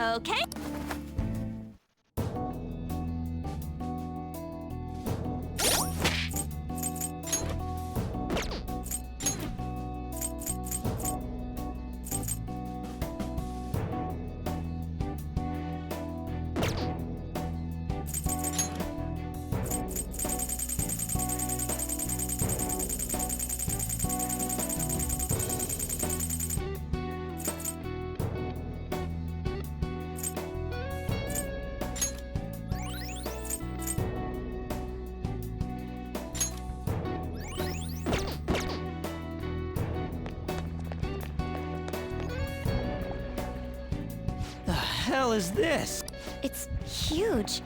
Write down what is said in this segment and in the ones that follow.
Okay. Hell is this? It's huge.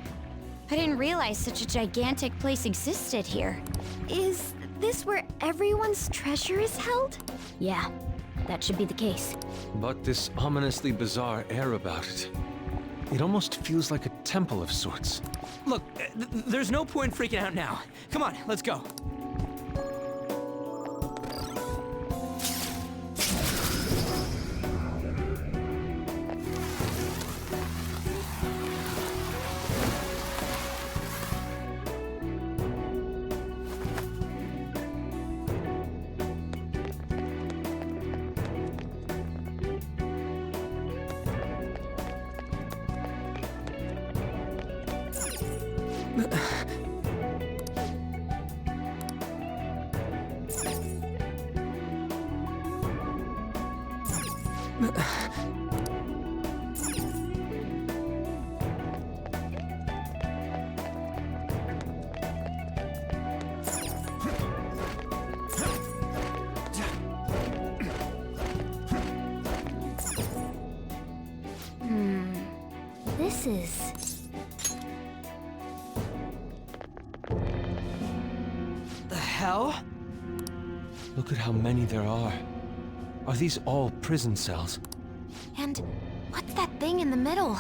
I didn't realize such a gigantic place existed here. Is this where everyone's treasure is held? Yeah, that should be the case. But this ominously bizarre air about it. It almost feels like a temple of sorts. Look, there's no point freaking out now. Come on, let's go. This is... The hell? Look at how many there are. Are these all prison cells? And what's that thing in the middle?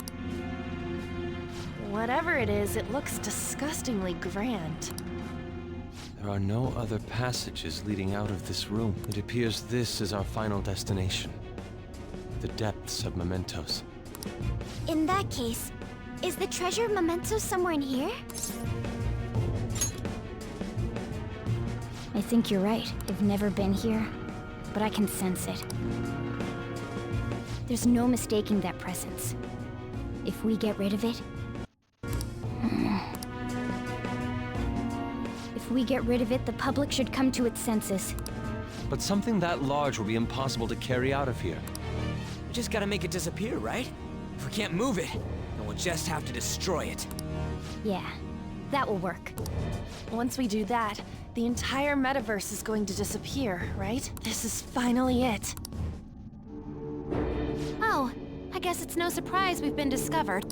Whatever it is, it looks disgustingly grand. There are no other passages leading out of this room. It appears this is our final destination. The depths of mementos. In that case, is the treasure memento somewhere in here? I think you're right. I've never been here, but I can sense it. There's no mistaking that presence. If we get rid of it... If we get rid of it, the public should come to its senses. But something that large will be impossible to carry out of here. We just gotta make it disappear, right? If we can't move it, then we'll just have to destroy it. Yeah, that will work. Once we do that, the entire metaverse is going to disappear, right? This is finally it. Oh, I guess it's no surprise we've been discovered.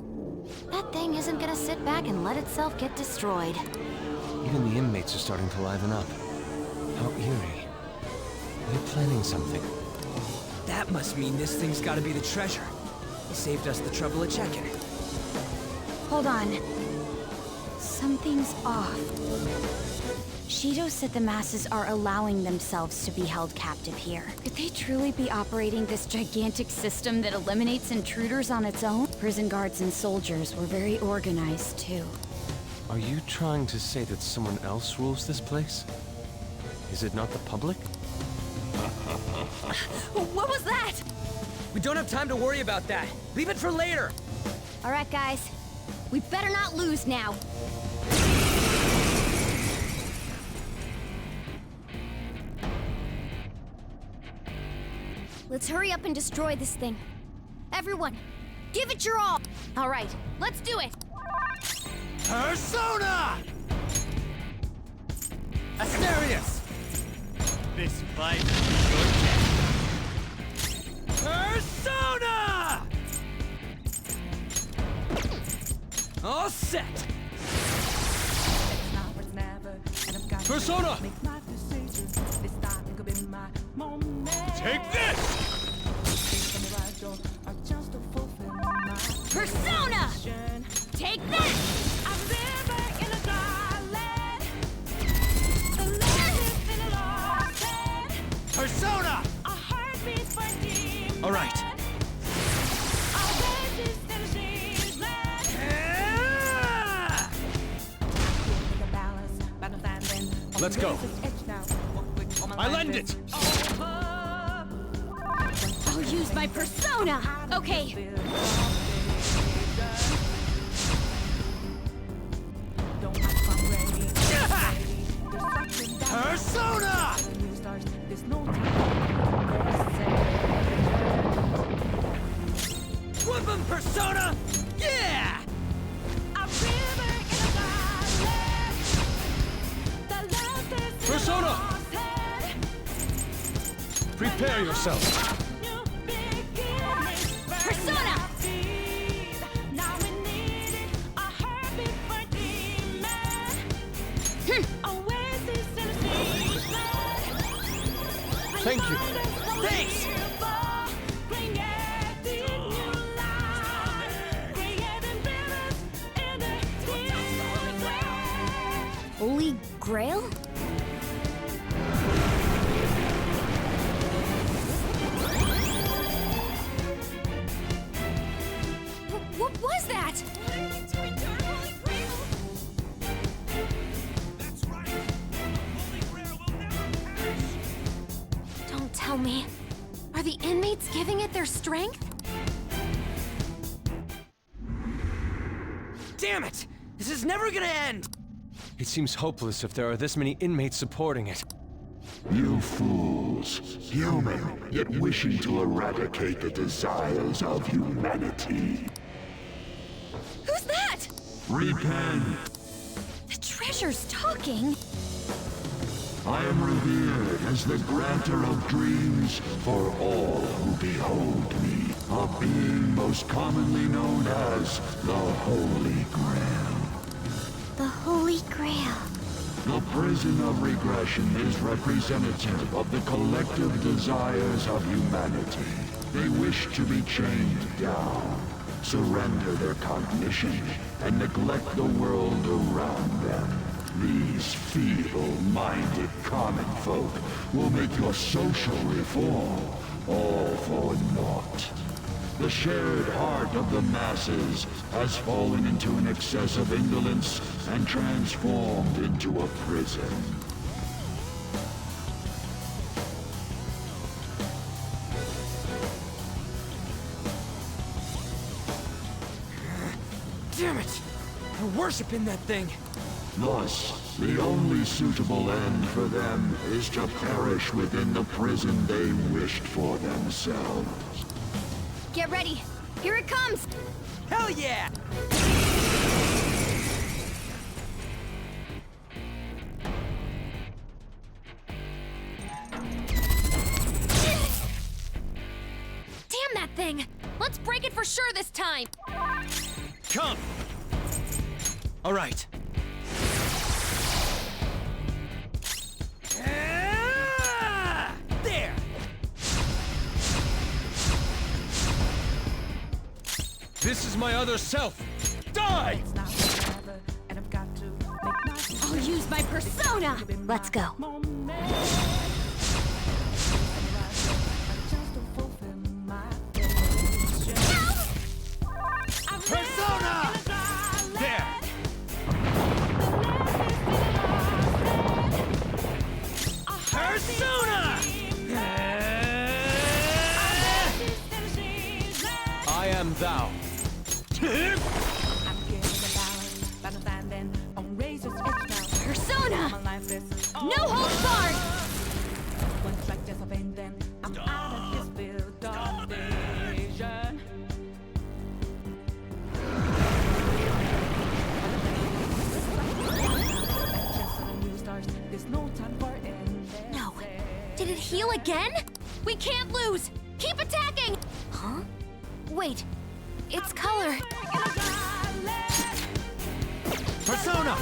That thing isn't gonna sit back and let itself get destroyed. Even the inmates are starting to liven up. How eerie. They're planning something. That must mean this thing's gotta be the treasure. It saved us the trouble of checking. Hold on. Something's off. Shido said the masses are allowing themselves to be held captive here. Could they truly be operating this gigantic system that eliminates intruders on its own? Prison guards and soldiers were very organized, too. Are you trying to say that someone else rules this place? Is it not the public? What was that? We don't have time to worry about that. Leave it for later. All right, guys. We better not lose now. Let's hurry up and destroy this thing. Everyone, give it your all. All right, let's do it. Persona! Asterius! This fight is your death. Persona! All set. Persona! Take this! Persona! Take that! Persona! All right. Let's go. I lend it! I'll use my persona! Okay. Persona! Whip 'em, Persona! Yeah! Persona! Prepare yourself. Persona! Thank you. Thanks! Holy Grail? What was that? Don't tell me. Are the inmates giving it their strength? Damn it! This is never gonna end! It seems hopeless if there are this many inmates supporting it. You fools, human, yet wishing to eradicate the desires of humanity. Who's that? Repent! The treasure's talking. I am revered as the granter of dreams for all who behold me, a being most commonly known as the Holy Grail. The Holy Grail. The prison of regression is representative of the collective desires of humanity. They wish to be chained down, surrender their cognition, and neglect the world around them. These feeble-minded common folk will make your social reform all for naught. The shared heart of the masses has fallen into an excess of indolence and transformed into a prison. Damn it! We're worshiping that thing! Thus, the only suitable end for them is to perish within the prison they wished for themselves. Get ready. Here it comes. Hell yeah! Damn that thing. Let's break it for sure this time. Come! All right. There! This is my other self! Die! I'll use my persona. Let's go. Persona! There! Persona! I am thou. Persona! No holds barred! No. Did it heal again? We can't lose! Keep attacking! Huh? Wait. It's color. Persona!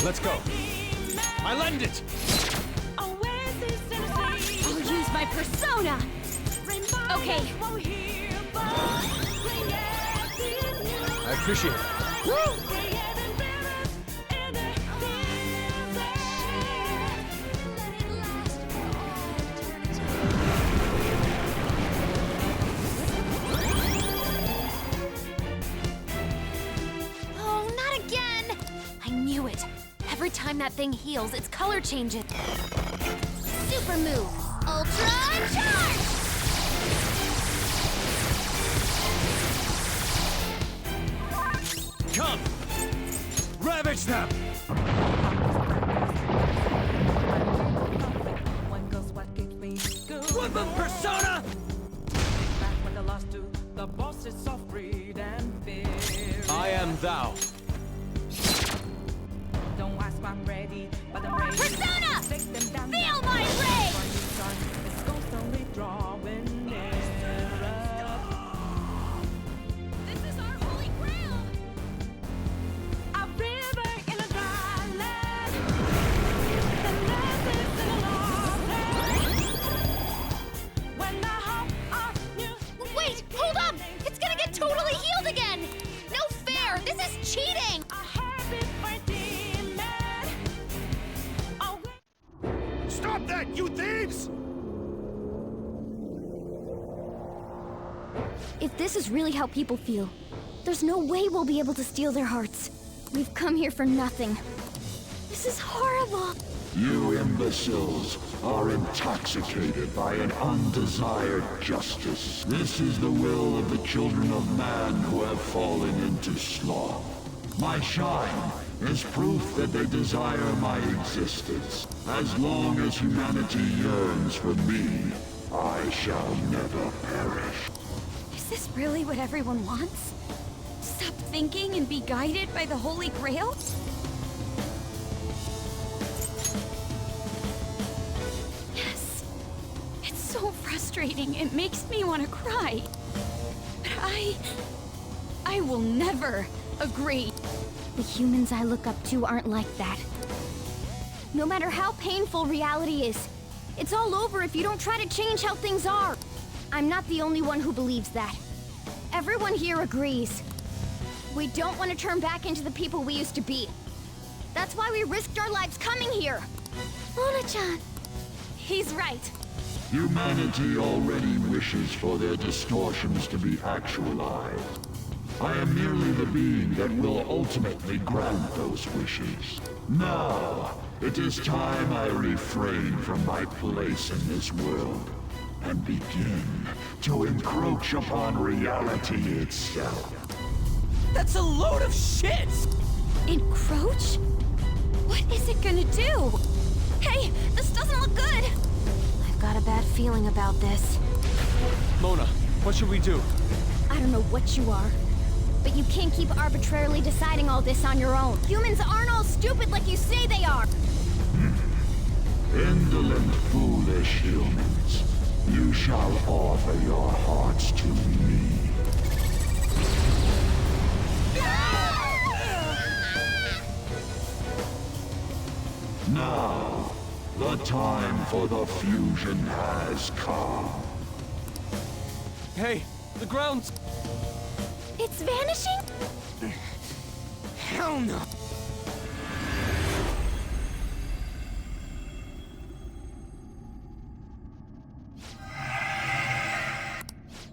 Let's go. I lend it! I'll use my persona! Okay. I appreciate it. Woo! Every time that thing heals, its color changes. Super move! Ultra charge! Come! Ravage them! Woodman Persona! I am thou. Persona! Feel my rage! This is our holy grail! Wait! Hold up! It's gonna get totally healed again! No fair! This is cheating! Stop that, you thieves! If this is really how people feel, there's no way we'll be able to steal their hearts. We've come here for nothing. This is horrible. You imbeciles are intoxicated by an undesired justice. This is the will of the children of man who have fallen into sloth. My shine is proof that they desire my existence. As long as humanity yearns for me, I shall never perish. Is this really what everyone wants? Stop thinking and be guided by the Holy Grail? Yes. It's so frustrating. It makes me want to cry. But I will never agree. The humans I look up to aren't like that. No matter how painful reality is, it's all over if you don't try to change how things are. I'm not the only one who believes that. Everyone here agrees. We don't want to turn back into the people we used to be. That's why we risked our lives coming here. Luna-chan. He's right. Humanity already wishes for their distortions to be actualized. I am merely the being that will ultimately grant those wishes. Now, it is time I refrain from my place in this world and begin to encroach upon reality itself. That's a load of shit! Encroach? What is it gonna do? Hey, this doesn't look good! I've got a bad feeling about this. Mona, what should we do? I don't know what you are, but you can't keep arbitrarily deciding all this on your own. Humans aren't all stupid like you say they are! Indolent, foolish humans, you shall offer your hearts to me. Now, the time for the fusion has come. Hey, the ground's... It's vanishing? Hell no!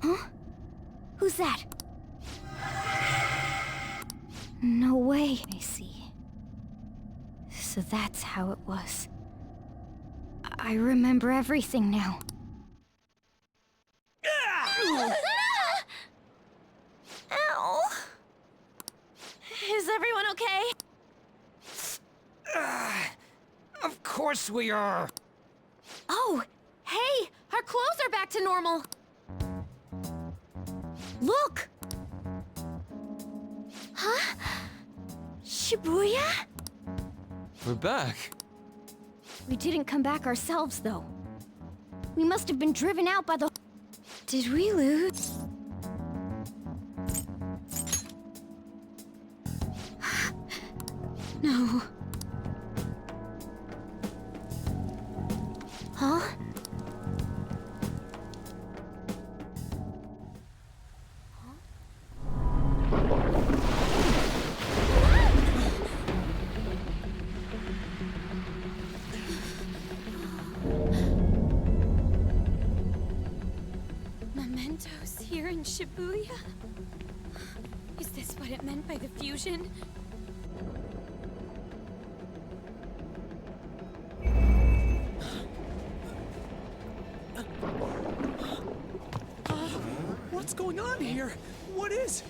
Huh? Who's that? No way. I see. So that's how it was. I remember everything now. Ow! Is everyone okay? Of course we are! Oh, hey! Our clothes are back to normal! Look! Huh? Shibuya? We're back. We didn't come back ourselves, though. We must have been driven out by the... Did we lose? No. Huh? Mementos here in Shibuya? Is this what it meant by the fusion? on here? What is...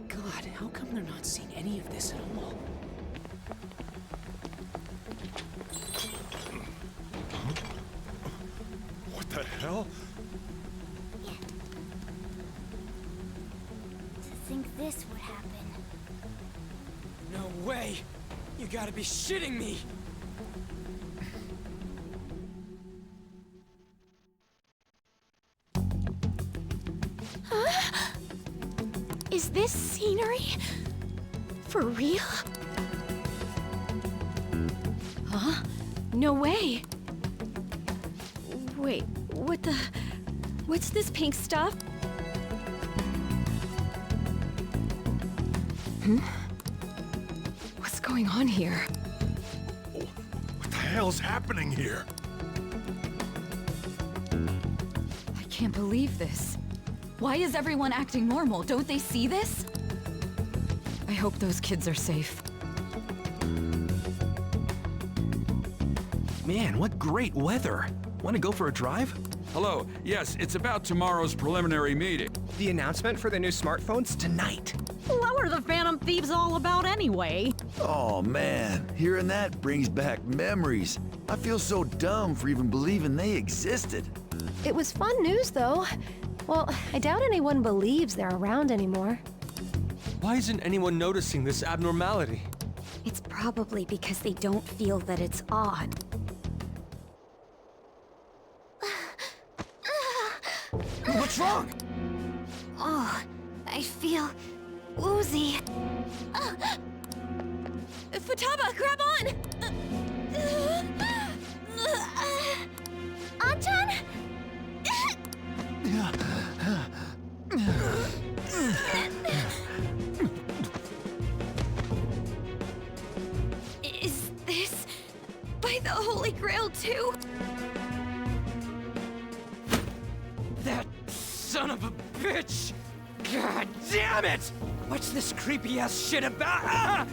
God, how come they're not seeing any of this at all? What the hell? To think this would happen. No way! You gotta be shitting me! Is this scenery? For real? Huh? No way! Wait, what the... What's this pink stuff? What's going on here? What the hell's happening here? I can't believe this. Why is everyone acting normal? Don't they see this? I hope those kids are safe. Man, what great weather! Want to go for a drive? Hello. Yes, it's about tomorrow's preliminary meeting. The announcement for the new smartphones tonight. What were the Phantom Thieves all about anyway? Oh man, hearing that brings back memories. I feel so dumb for even believing they existed. It was fun news, though. Well, I doubt anyone believes they're around anymore. Why isn't anyone noticing this abnormality? It's probably because they don't feel that it's odd. What's wrong? Oh, I feel woozy. Futaba, grab on! Anchan? Is this by the Holy Grail too? That son of a bitch! God damn it! What's this creepy ass shit about? Ah!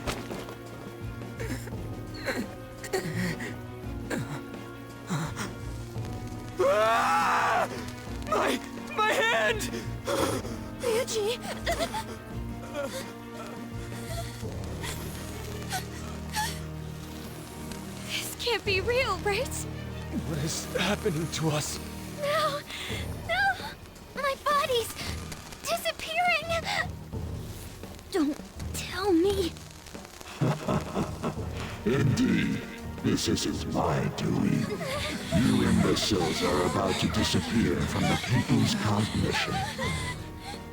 Ah! My hand! Ryuji! This can't be real, right? What is happening to us? No! No! My body's disappearing! Don't tell me. Indeed, this isn't my doing. You imbeciles are about to disappear from the people's cognition.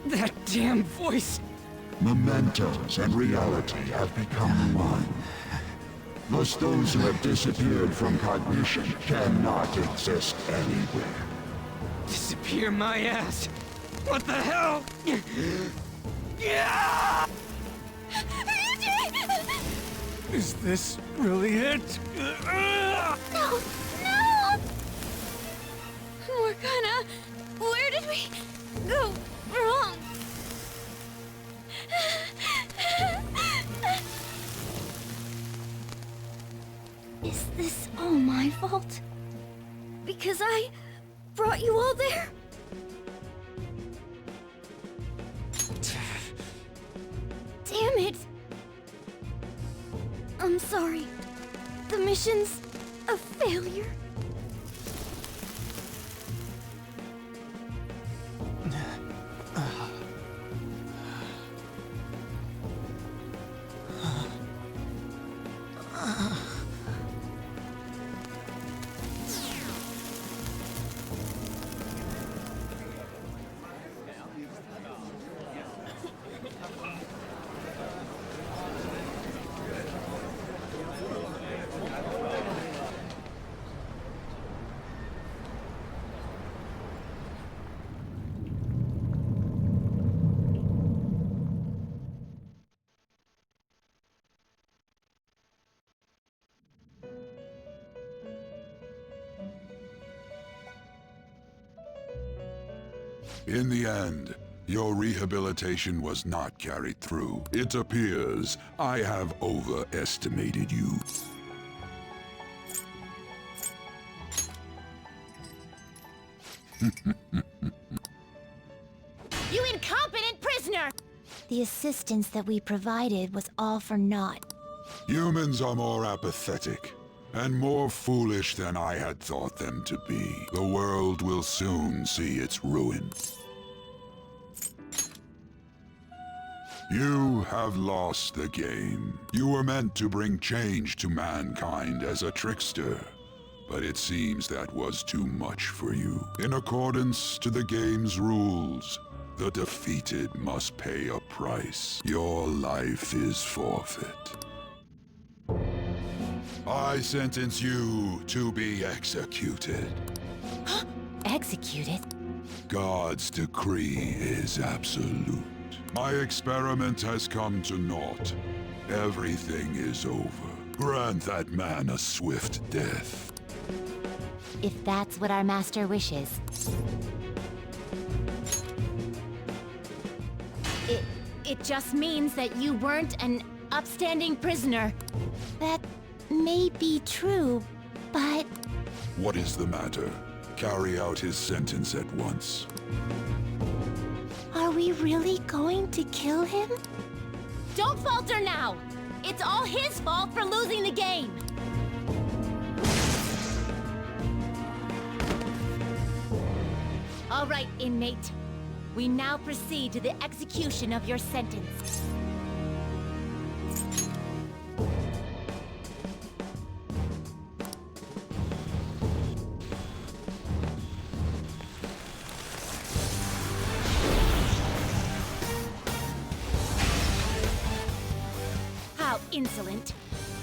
That damn voice! Mementos and reality have become one. Thus those who have disappeared from cognition cannot exist anywhere. Disappear my ass! What the hell? Yeah! Is this really it? No! No! Morgana, where did we go wrong? Is this all my fault? Because I brought you all there? Damn it! I'm sorry. The mission's a failure. In the end, your rehabilitation was not carried through. It appears I have overestimated you. You incompetent prisoner! The assistance that we provided was all for naught. Humans are more apathetic, and more foolish than I had thought them to be. The world will soon see its ruin. You have lost the game. You were meant to bring change to mankind as a trickster, but it seems that was too much for you. In accordance to the game's rules, the defeated must pay a price. Your life is forfeit. I sentence you to be executed. Executed? God's decree is absolute. My experiment has come to naught. Everything is over. Grant that man a swift death. If that's what our master wishes. It just means that you weren't an upstanding prisoner. That may be true, but... What is the matter? Carry out his sentence at once. Are we really going to kill him? Don't falter now! It's all his fault for losing the game! All right, inmate. We now proceed to the execution of your sentence. How insolent.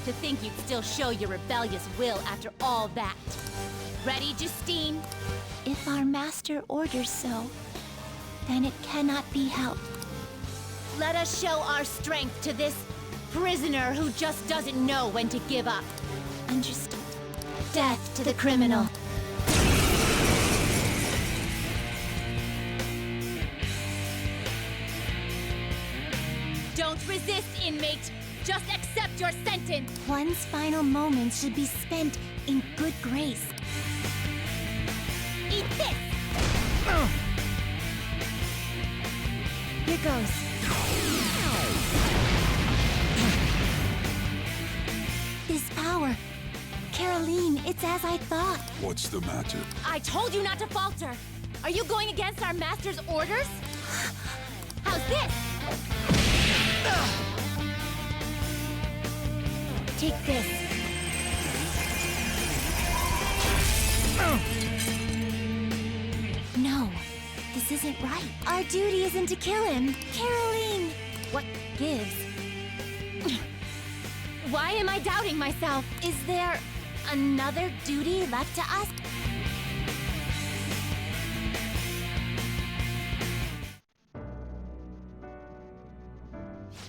To think you'd still show your rebellious will after all that. Ready, Justine? If our master orders so, then it cannot be helped. Let us show our strength to this prisoner who just doesn't know when to give up. Understood. Death to the criminal. Don't resist, inmate. Just accept your sentence. One's final moments should be spent in good grace. Eat this! Here goes. This power. Caroline, it's as I thought. What's the matter? I told you not to falter. Are you going against our master's orders? How's this? Take this. No, this isn't right. Our duty isn't to kill him. Caroline! What gives? Why am I doubting myself? Is there another duty left to us?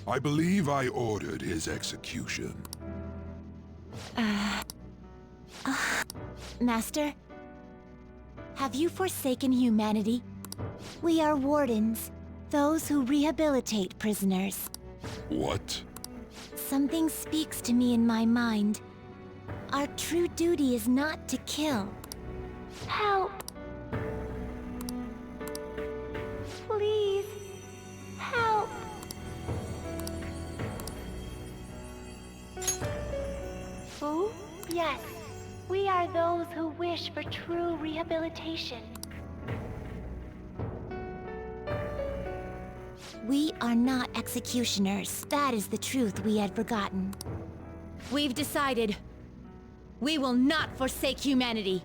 I believe I ordered his execution. Master? Have you forsaken humanity? We are wardens, those who rehabilitate prisoners. What? Something speaks to me in my mind. Our true duty is not to kill. Help! Please, help! Who? Yes. We are those who wish for true rehabilitation. We are not executioners. That is the truth we had forgotten. We've decided. We will not forsake humanity.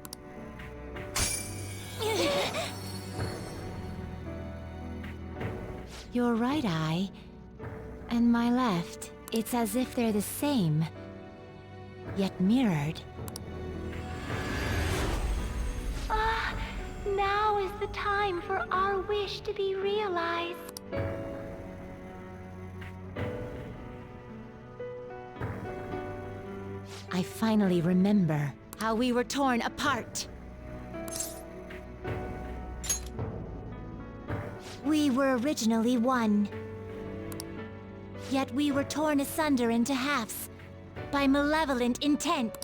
Your right eye and my left. It's as if they're the same, yet mirrored. Now is the time for our wish to be realized. I finally remember how we were torn apart. We were originally one. Yet we were torn asunder into halves by malevolent intent.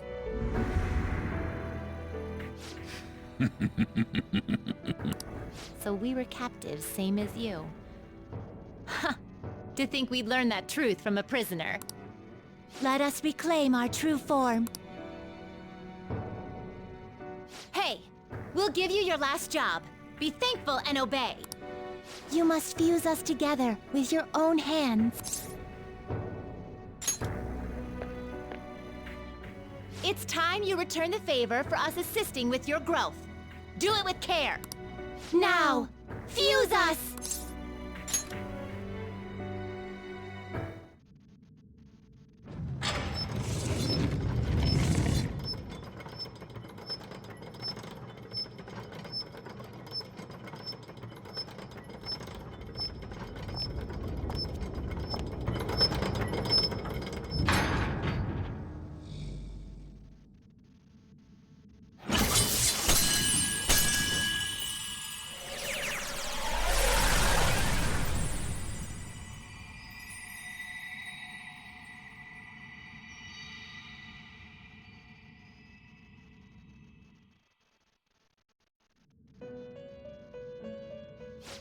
so we were captives, same as you. Ha! To think we'd learn that truth from a prisoner. Let us reclaim our true form. Hey! We'll give you your last job. Be thankful and obey. You must fuse us together with your own hands. It's time you return the favor for us assisting with your growth. Do it with care. Now, fuse us!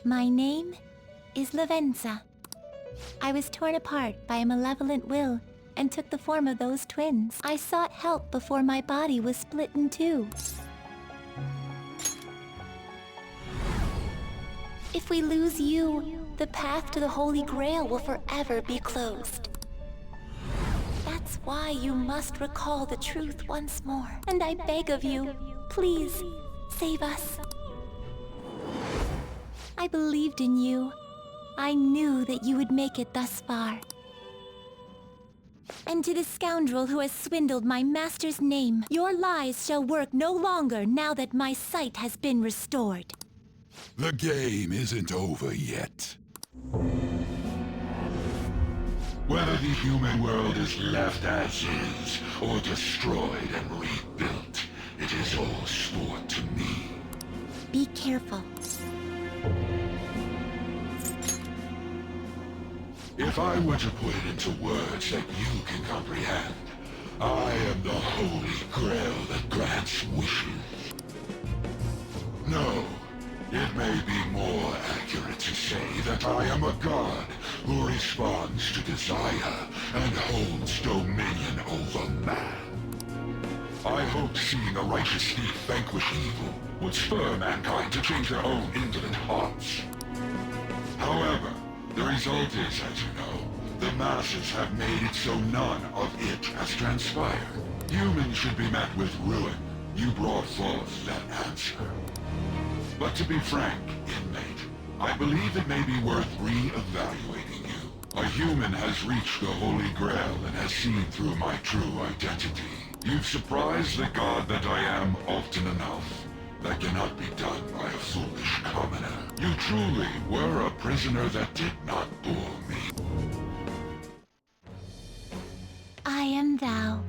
My name is Lavenza. I was torn apart by a malevolent will and took the form of those twins. I sought help before my body was split in two. If we lose you, the path to the Holy Grail will forever be closed. That's why you must recall the truth once more. And I beg of you, please, save us. I believed in you. I knew that you would make it thus far. And to the scoundrel who has swindled my master's name, your lies shall work no longer now that my sight has been restored. The game isn't over yet. Whether the human world is left as is, or destroyed and rebuilt, it is all sport to me. Be careful. If I were to put it into words that you can comprehend, I am the Holy Grail that grants wishes. No, it may be more accurate to say that I am a god who responds to desire and holds dominion over man. I hoped seeing a righteous thief vanquish evil would spur mankind to change their own indolent hearts. However, the result is, as you know, the masses have made it so none of it has transpired. Humans should be met with ruin. You brought forth that answer. But to be frank, inmate, I believe it may be worth re-evaluating you. A human has reached the Holy Grail and has seen through my true identity. You've surprised the god that I am often enough. That cannot be done by a foolish commoner. You truly were a prisoner that did not bore me. I am thou.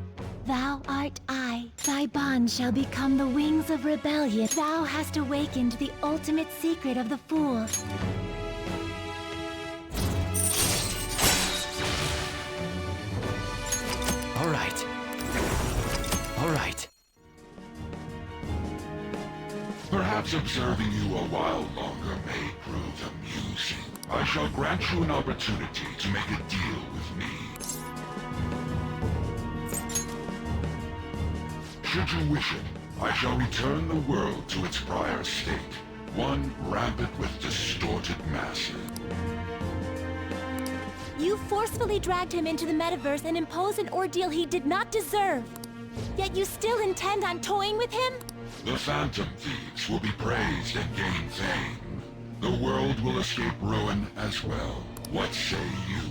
Thou art I. Thy bond shall become the wings of rebellion. Thou hast awakened the ultimate secret of the fool. All right. All right. Perhaps observing you a while longer may prove amusing. I shall grant you an opportunity to make a deal with me. Should you wish it, I shall return the world to its prior state, one rampant with distorted masses. You forcefully dragged him into the metaverse and imposed an ordeal he did not deserve. Yet you still intend on toying with him? The Phantom Thieves will be praised and gain fame. The world will escape ruin as well. What say you?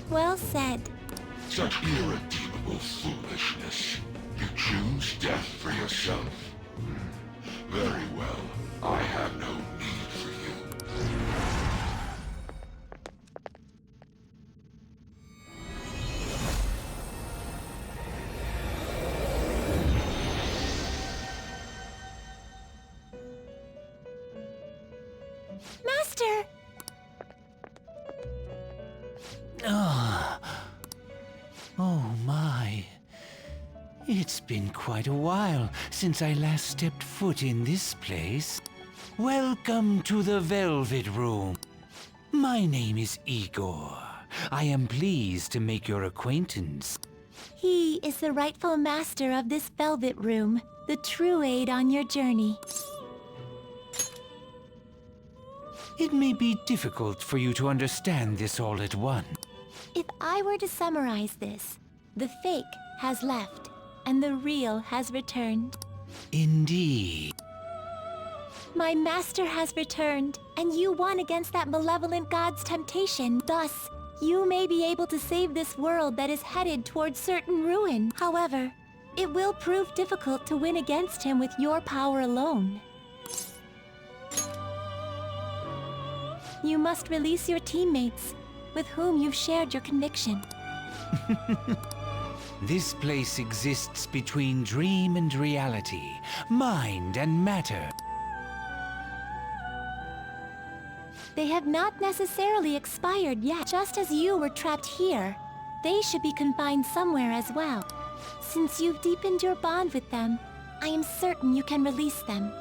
Well said. Such irredeemable foolishness. You choose death for yourself? Very well. I have no need for you. Master! Ah. Oh my. It's been quite a while since I last stepped foot in this place. Welcome to the Velvet Room. My name is Igor. I am pleased to make your acquaintance. He is the rightful master of this Velvet Room, the true aid on your journey. It may be difficult for you to understand this all at once. If I were to summarize this, the fake has left, and the real has returned. Indeed. My master has returned, and you won against that malevolent god's temptation. Thus, you may be able to save this world that is headed towards certain ruin. However, it will prove difficult to win against him with your power alone. You must release your teammates, with whom you've shared your conviction. This place exists between dream and reality, mind and matter. They have not necessarily expired yet. Just as you were trapped here, they should be confined somewhere as well. Since you've deepened your bond with them, I am certain you can release them.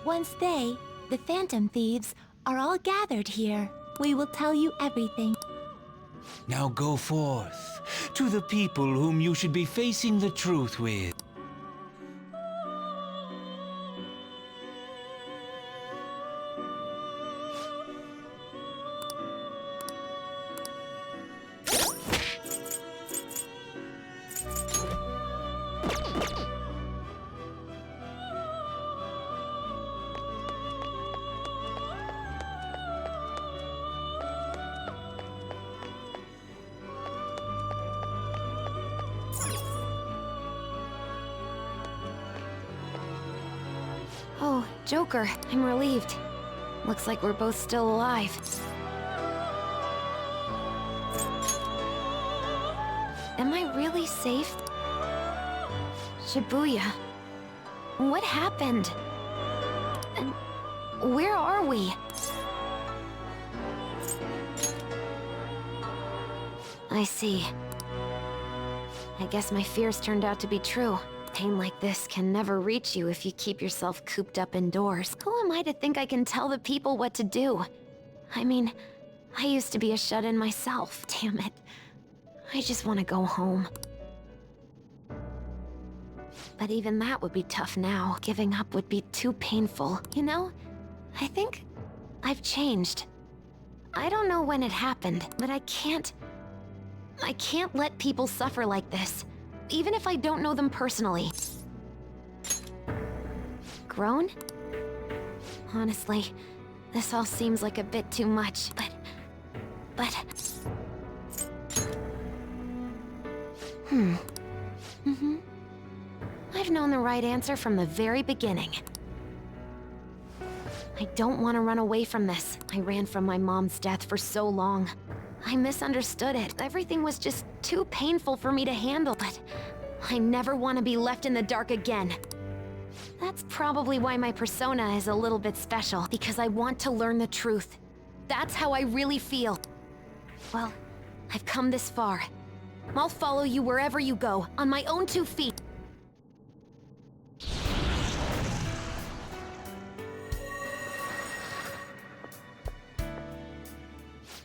Once they, the Phantom Thieves, are all gathered here, we will tell you everything. Now go forth, to the people whom you should be facing the truth with. Oh, Joker, I'm relieved. Looks like we're both still alive. Am I really safe? Shibuya. What happened? And where are we? I see. I guess my fears turned out to be true. Pain like this can never reach you if you keep yourself cooped up indoors. Who am I to think I can tell the people what to do? I mean, I used to be a shut-in myself. Damn it. I just want to go home. But even that would be tough now. Giving up would be too painful. You know, I think I've changed. I don't know when it happened, but I can't let people suffer like this. Even if I don't know them personally. Grown? Honestly, this all seems like a bit too much, but... I've known the right answer from the very beginning. I don't want to run away from this. I ran from my mom's death for so long. I misunderstood it. Everything was just too painful for me to handle, but I never want to be left in the dark again. That's probably why my persona is a little bit special, because I want to learn the truth. That's how I really feel. Well, I've come this far. I'll follow you wherever you go, on my own 2 feet.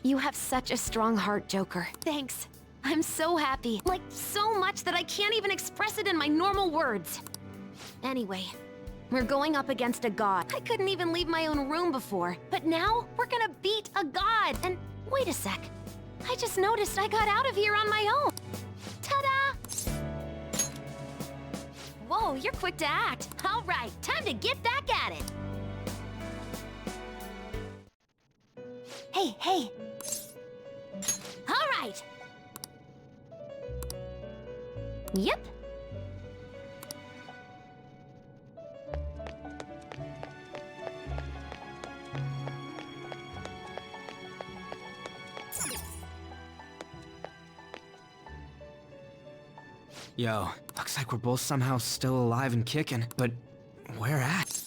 You have such a strong heart, Joker. Thanks. I'm so happy. Like, so much that I can't even express it in my normal words. Anyway, we're going up against a god. I couldn't even leave my own room before. But now, we're gonna beat a god. And wait a sec. I just noticed I got out of here on my own. Ta-da! Whoa, you're quick to act. All right, time to get back at it. Hey. All right. Yep. Yo, looks like we're both somehow still alive and kicking, but where at?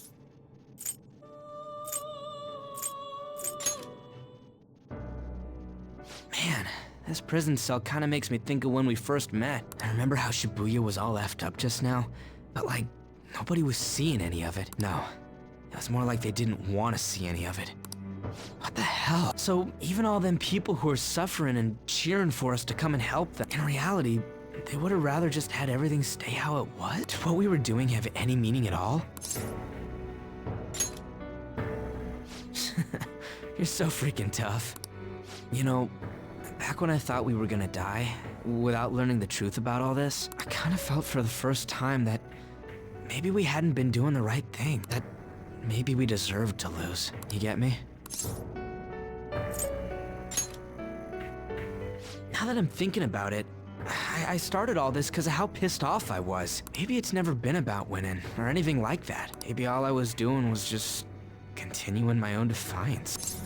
Man, This prison cell kinda makes me think of when we first met. I remember how Shibuya was all effed up just now, but like, nobody was seeing any of it. No, it was more like they didn't want to see any of it. What the hell? So even all them people who are suffering and cheering for us to come and help them, in reality, they would have rather just had everything stay how it was? Did what we were doing have any meaning at all? You're so freaking tough. You know, back when I thought we were gonna die, without learning the truth about all this, I kinda felt for the first time that maybe we hadn't been doing the right thing, that maybe we deserved to lose. You get me? Now that I'm thinking about it, I started all this because of how pissed off I was. Maybe it's never been about winning, or anything like that. Maybe all I was doing was just continuing my own defiance.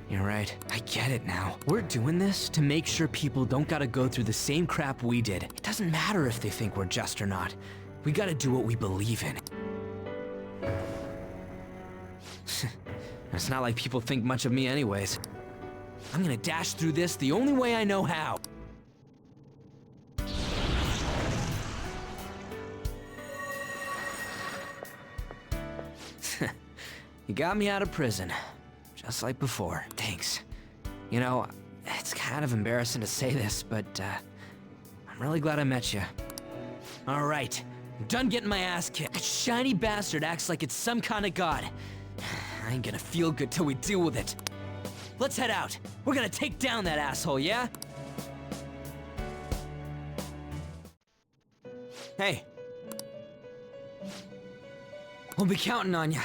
You're right. I get it now. We're doing this to make sure people don't gotta go through the same crap we did. It doesn't matter if they think we're just or not. We gotta do what we believe in. It's not like people think much of me anyways. I'm gonna dash through this the only way I know how. You got me out of prison. Just like before. Thanks. You know, it's kind of embarrassing to say this, but I'm really glad I met you. Alright, I'm done getting my ass kicked. That shiny bastard acts like it's some kind of god. I ain't gonna feel good till we deal with it. Let's head out. We're gonna take down that asshole, yeah? Hey. We'll be counting on you.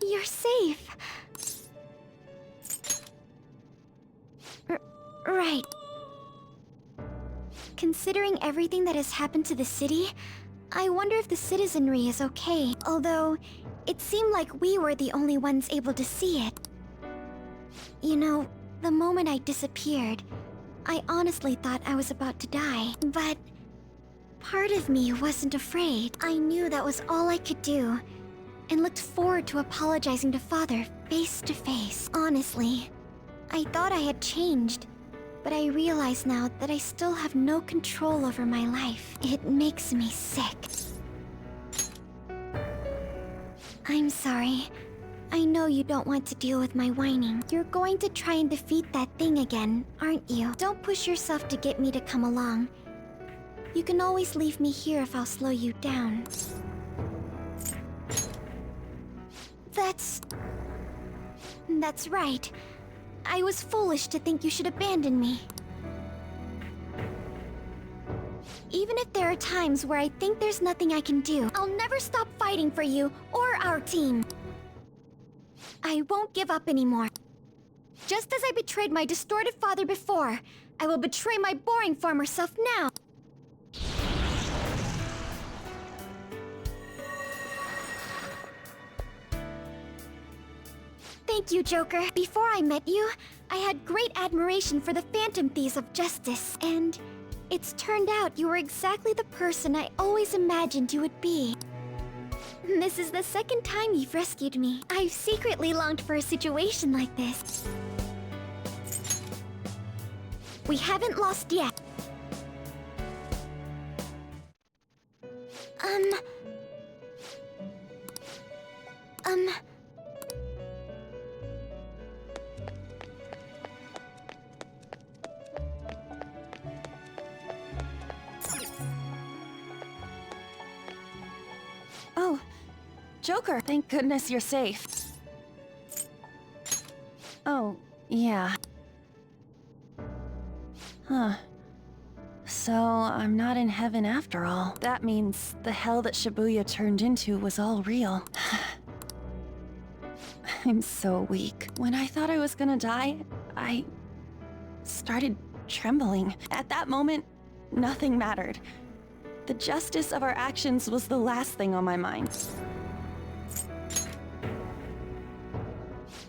You're safe. Right. Considering everything that has happened to the city, I wonder if the citizenry is okay. Although, it seemed like we were the only ones able to see it. You know, the moment I disappeared, I honestly thought I was about to die. But part of me wasn't afraid. I knew that was all I could do, and looked forward to apologizing to Father face to face. Honestly, I thought I had changed, but I realize now that I still have no control over my life. It makes me sick. I'm sorry. I know you don't want to deal with my whining. You're going to try and defeat that thing again, aren't you? Don't push yourself to get me to come along. You can always leave me here if I'll slow you down. That's right. I was foolish to think you should abandon me. Even if there are times where I think there's nothing I can do, I'll never stop fighting for you or our team. I won't give up anymore. Just as I betrayed my distorted father before, I will betray my boring former self now. Thank you, Joker. Before I met you, I had great admiration for the Phantom Thieves of Justice, and it's turned out you were exactly the person I always imagined you would be. This is the second time you've rescued me. I've secretly longed for a situation like this. We haven't lost yet. Oh, Joker, thank goodness you're safe. Oh, yeah. Huh. So, I'm not in heaven after all. That means the hell that Shibuya turned into was all real. I'm so weak. When I thought I was gonna die, I started trembling. At that moment, nothing mattered. The justice of our actions was the last thing on my mind.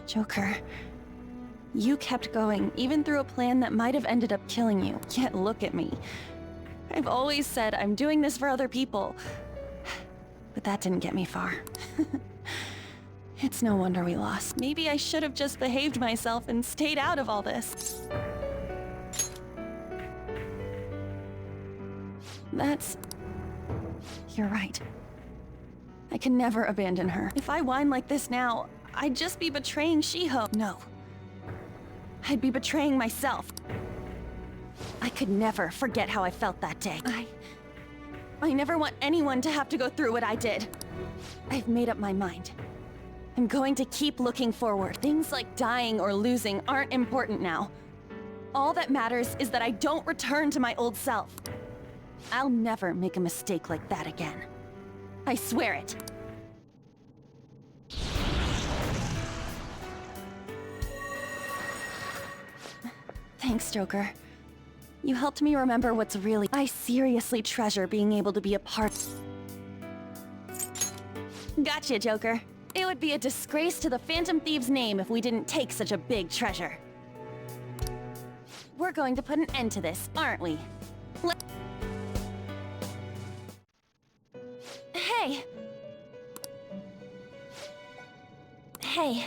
Joker, you kept going, even through a plan that might have ended up killing you. Yet look at me. I've always said I'm doing this for other people. But that didn't get me far. It's no wonder we lost. Maybe I should have just behaved myself and stayed out of all this. You're right. I can never abandon her. If I whine like this now, I'd just be betraying Shiho. No. I'd be betraying myself. I could never forget how I felt that day. I never want anyone to have to go through what I did. I've made up my mind. I'm going to keep looking forward. Things like dying or losing aren't important now. All that matters is that I don't return to my old self. I'll never make a mistake like that again. I swear it. Thanks, Joker. You helped me remember what's really... I seriously treasure being able to be a part... Gotcha, Joker. It would be a disgrace to the Phantom Thieves' name if we didn't take such a big treasure. We're going to put an end to this, aren't we? Hey! Hey.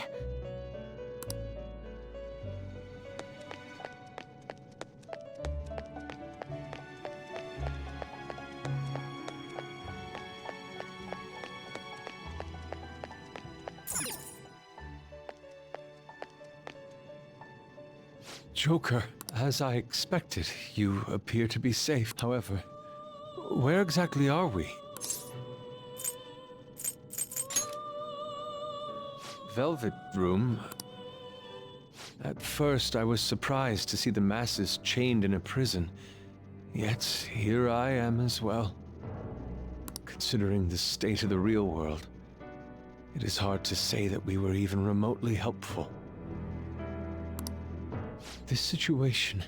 Joker, as I expected, you appear to be safe. However, where exactly are we? Velvet Room? At first, I was surprised to see the masses chained in a prison. Yet, here I am as well. Considering the state of the real world, it is hard to say that we were even remotely helpful. This situation...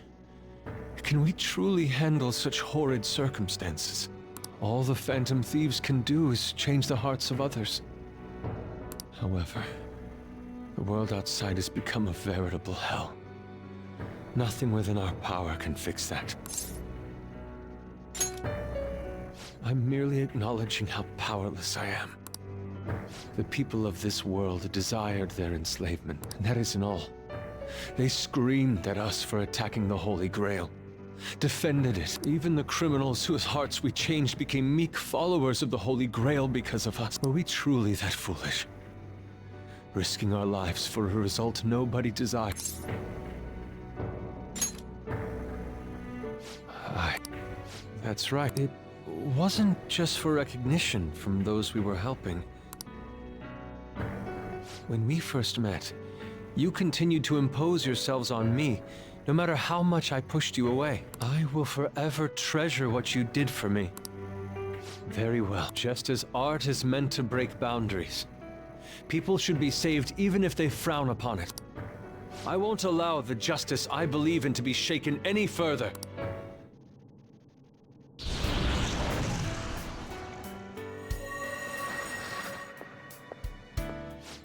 Can we truly handle such horrid circumstances? All the Phantom Thieves can do is change the hearts of others. However, the world outside has become a veritable hell. Nothing within our power can fix that. I'm merely acknowledging how powerless I am. The people of this world desired their enslavement, and that isn't all. They screamed at us for attacking the Holy Grail, defended it. Even the criminals whose hearts we changed became meek followers of the Holy Grail because of us. Were we truly that foolish? Risking our lives for a result nobody desired. That's right. It wasn't just for recognition from those we were helping. When we first met, you continued to impose yourselves on me, no matter how much I pushed you away. I will forever treasure what you did for me. Very well. Just as art is meant to break boundaries, people should be saved even if they frown upon it. I won't allow the justice I believe in to be shaken any further.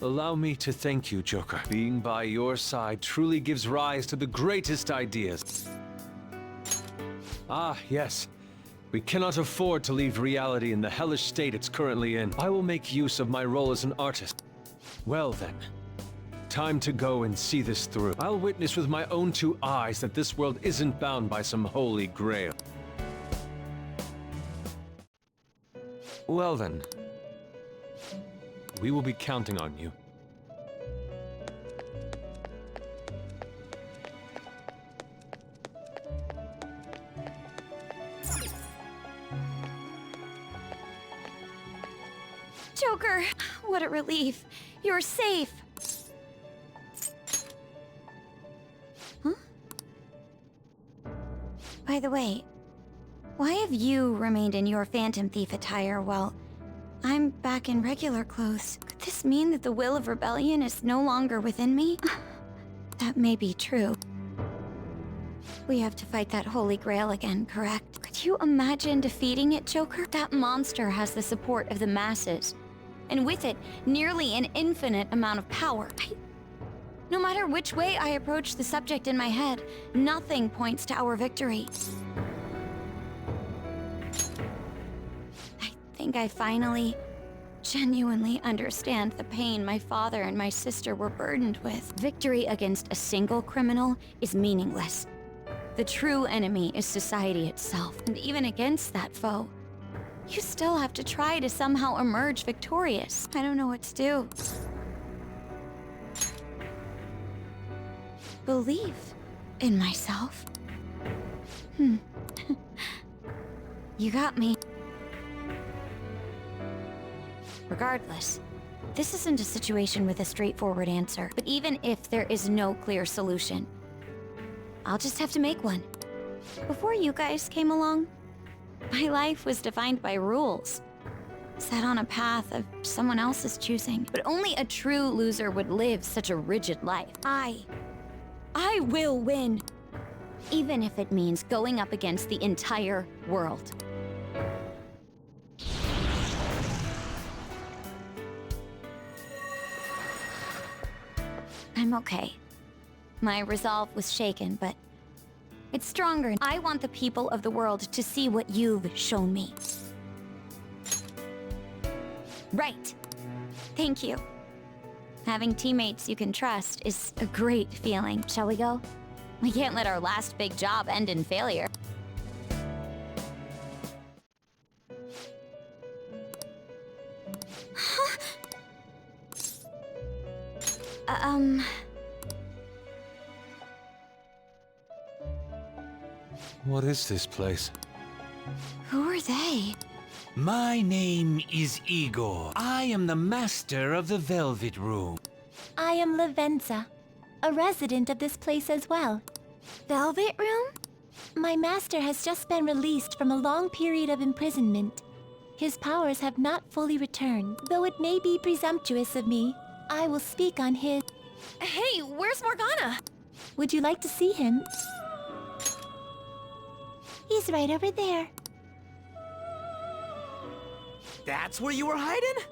Allow me to thank you, Joker. Being by your side truly gives rise to the greatest ideas. Ah, yes. We cannot afford to leave reality in the hellish state it's currently in. I will make use of my role as an artist. Well then, time to go and see this through. I'll witness with my own two eyes that this world isn't bound by some holy grail. Well then, we will be counting on you. Joker, what a relief. You're safe. Huh? By the way, why have you remained in your Phantom Thief attire while I'm back in regular clothes? Could this mean that the will of rebellion is no longer within me? That may be true. We have to fight that Holy Grail again, correct? Could you imagine defeating it, Joker? That monster has the support of the masses, and with it, nearly an infinite amount of power. No matter which way I approach the subject in my head, nothing points to our victory. I think I finally, genuinely understand the pain my father and my sister were burdened with. Victory against a single criminal is meaningless. The true enemy is society itself, and even against that foe, you still have to try to somehow emerge victorious. I don't know what to do. Believe in myself. You got me. Regardless, this isn't a situation with a straightforward answer, but even if there is no clear solution, I'll just have to make one. Before you guys came along, my life was defined by rules, set on a path of someone else's choosing. But only a true loser would live such a rigid life. I will win, even if it means going up against the entire world. I'm okay. My resolve was shaken, but it's stronger. I want the people of the world to see what you've shown me. Right. Thank you. Having teammates you can trust is a great feeling. Shall we go? We can't let our last big job end in failure. What is this place? Who are they? My name is Igor. I am the master of the Velvet Room. I am Lavenza, a resident of this place as well. Velvet Room? My master has just been released from a long period of imprisonment. His powers have not fully returned. Though it may be presumptuous of me, I will speak on his... Hey, where's Morgana? Would you like to see him? He's right over there. That's where you were hiding?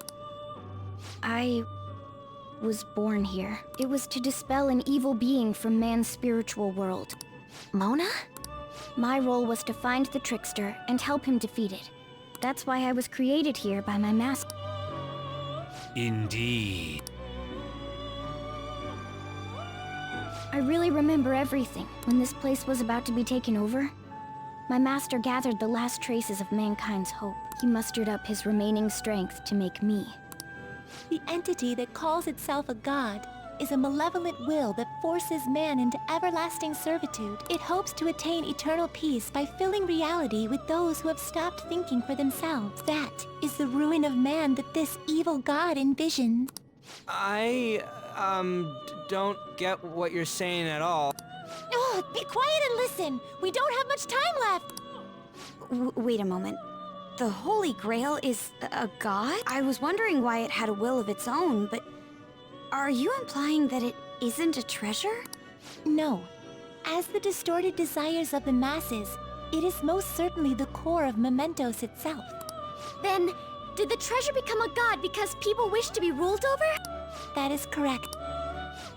I was born here. It was to dispel an evil being from man's spiritual world. Mona? My role was to find the trickster and help him defeat it. That's why I was created here by my master. Indeed. I really remember everything. When this place was about to be taken over, my master gathered the last traces of mankind's hope. He mustered up his remaining strength to make me. The entity that calls itself a god is a malevolent will that forces man into everlasting servitude. It hopes to attain eternal peace by filling reality with those who have stopped thinking for themselves. That is the ruin of man that this evil god envisions. I, don't get what you're saying at all. Oh, be quiet and listen! We don't have much time left! Wait a moment. The Holy Grail is a god? I was wondering why it had a will of its own, but... Are you implying that it isn't a treasure? No. As the distorted desires of the masses, it is most certainly the core of Mementos itself. Then, did the treasure become a god because people wish to be ruled over? That is correct.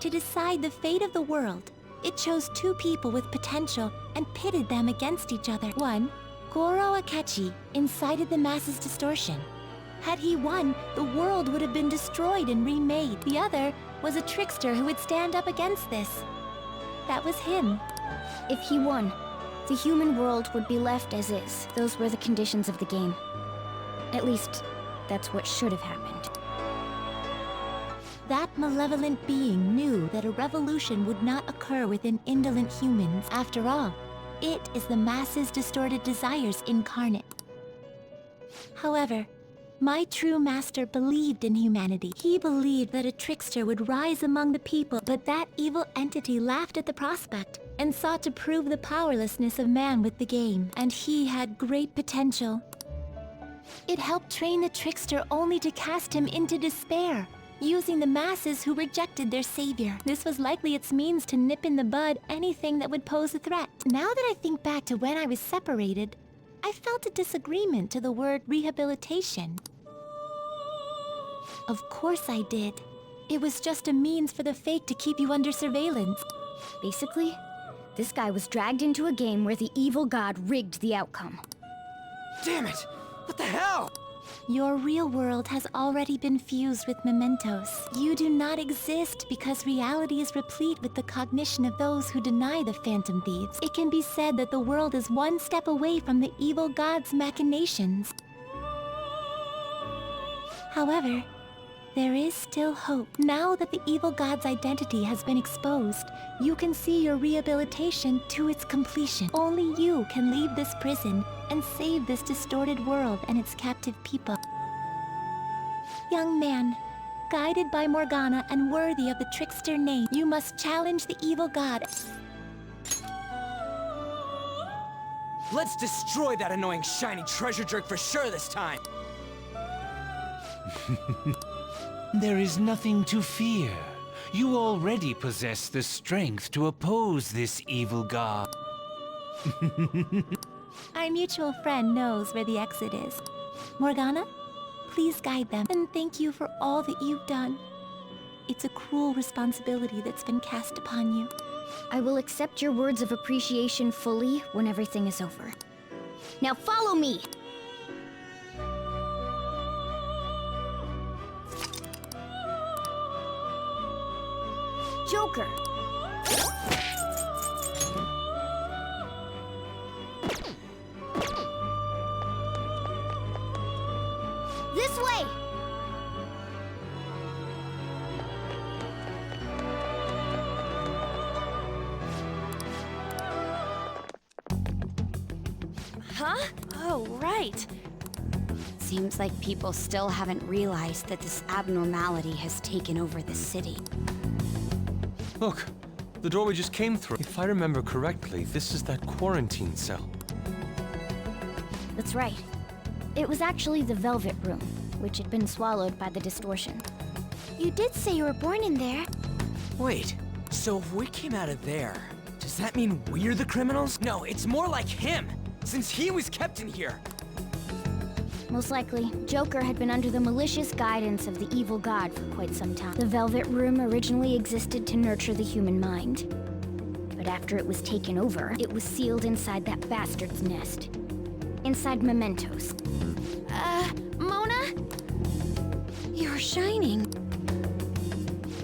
To decide the fate of the world, it chose two people with potential and pitted them against each other. One, Goro Akechi, incited the masses' distortion. Had he won, the world would have been destroyed and remade. The other was a trickster who would stand up against this. That was him. If he won, the human world would be left as is. Those were the conditions of the game. At least, that's what should have happened. That malevolent being knew that a revolution would not occur within indolent humans. After all, it is the masses' distorted desires incarnate. However, my true master believed in humanity. He believed that a trickster would rise among the people, but that evil entity laughed at the prospect and sought to prove the powerlessness of man with the game. And he had great potential. It helped train the trickster only to cast him into despair, using the masses who rejected their savior. This was likely its means to nip in the bud anything that would pose a threat. Now that I think back to when I was separated, I felt a disagreement to the word rehabilitation. Of course I did. It was just a means for the fake to keep you under surveillance. Basically, this guy was dragged into a game where the evil god rigged the outcome. Damn it! What the hell? Your real world has already been fused with mementos. You do not exist because reality is replete with the cognition of those who deny the Phantom Thieves. It can be said that the world is one step away from the evil god's machinations. However, there is still hope. Now that the evil god's identity has been exposed, you can see your rehabilitation to its completion. Only you can leave this prison and save this distorted world and its captive people. Young man, guided by Morgana and worthy of the trickster name, you must challenge the evil god. Let's destroy that annoying shiny treasure jerk for sure this time! There is nothing to fear. You already possess the strength to oppose this evil god. Our mutual friend knows where the exit is. Morgana, please guide them. And thank you for all that you've done. It's a cruel responsibility that's been cast upon you. I will accept your words of appreciation fully when everything is over. Now follow me! Joker! This way! Huh? Oh, right. Seems like people still haven't realized that this abnormality has taken over the city. Look, the door we just came through. If I remember correctly, this is that quarantine cell. That's right. It was actually the Velvet Room, which had been swallowed by the distortion. You did say you were born in there. Wait, so if we came out of there, does that mean we're the criminals? No, it's more like him, since he was kept in here. Most likely, Joker had been under the malicious guidance of the evil god for quite some time. The Velvet Room originally existed to nurture the human mind. But after it was taken over, it was sealed inside that bastard's nest. Inside mementos. Mona? You're shining.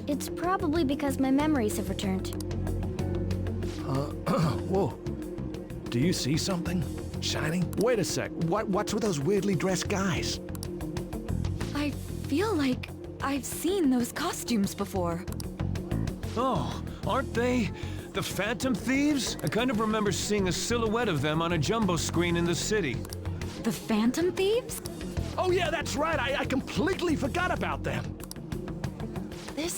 It's probably because my memories have returned. Whoa. Do you see something? Shining? Wait a sec. What's with those weirdly dressed guys? I feel like I've seen those costumes before. Oh, aren't they the Phantom Thieves? I kind of remember seeing a silhouette of them on a jumbo screen in the city. The Phantom Thieves? Oh yeah, that's right. I completely forgot about them. It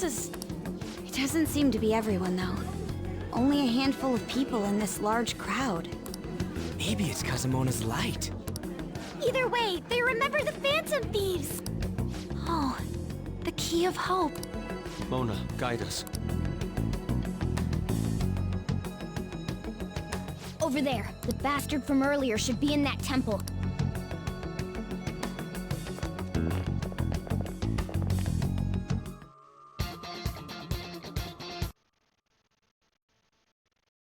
doesn't seem to be everyone, though. Only a handful of people in this large crowd. Maybe it's Kazumona's light. Either way, they remember the Phantom Thieves! Oh, the key of hope. Mona, guide us. Over there. The bastard from earlier should be in that temple.